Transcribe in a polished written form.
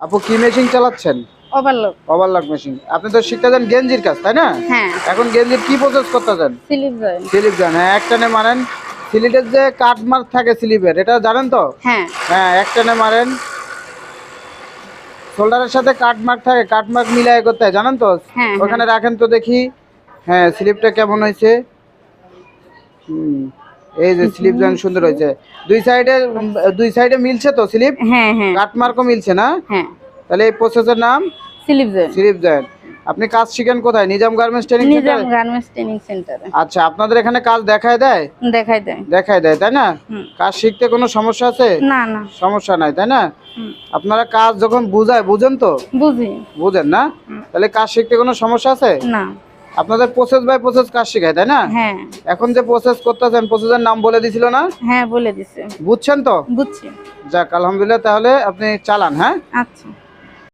আপু কি মেশিন চালাচ্ছেন? ওভারলক। Overlock machine. আপনি তো শিখতে যান গেঞ্জির কাজ, তাই না? হ্যাঁ। এখন গেঞ্জির কি প্রসেস করতে যান? Slip join. স্লিপ যান, হ্যাঁ একটানে মারেন। স্লিপের যে কাট মার্ক থাকে স্লিপের, এটা জানেন তো? হ্যাঁ। হ্যাঁ একটানে মারেন। শোল্ডারের সাথে কাট মার্ক থাকে, কাট মার্ক মিলাই করতে হয়, জানেন তো? হ্যাঁ, ওখানে রাখেন তো দেখি। হ্যাঁ স্লিপটা কেমন হয়েছে? এই যে স্লিপ জয়েন সুন্দর হয়েছে। দুই সাইডে মিলছে তো স্লিপ? হ্যাঁ, হ্যাঁ, কাট মার্কও মিলছে না? হ্যাঁ। তাহলে এই প্রসেসের নাম স্লিপ জয়েন। Slip join. আপনি কাজ শিখেন কোথায়? নিজাম গার্মেন্টস ট্রেনিং নিজাম সেন্টারে? গার্মেন্টস ট্রেনিং সেন্টারে। আচ্ছা, আপনাদের এখানে কাজ দেখায় দেয়? দেখাই দেয়। দেখায় দেয়, তাই না? হুম। কাজ শিখতে কোনো সমস্যা আছে? না, না। সমস্যা নাই, তাই না? হুম। আপনারা কাজ যখন বুঝায়, বুঝেন তো? বুঝি। বুঝেন না? তাহলে কাজ শিখতে কোনো সমস্যা আছে? না। আপনাদের প্রসেস বাই প্রসেস কাজ শেখায়, তাই না? হ্যাঁ। এখন যে প্রসেস করতেছেন, প্রসেসের নাম বলে দিছিল না? হ্যাঁ, বলে দিছে। বুঝছেন তো? বুঝছি। যাক আলহামদুলিল্লাহ, তাহলে আপনি চালান, হ্যাঁ? আচ্ছা।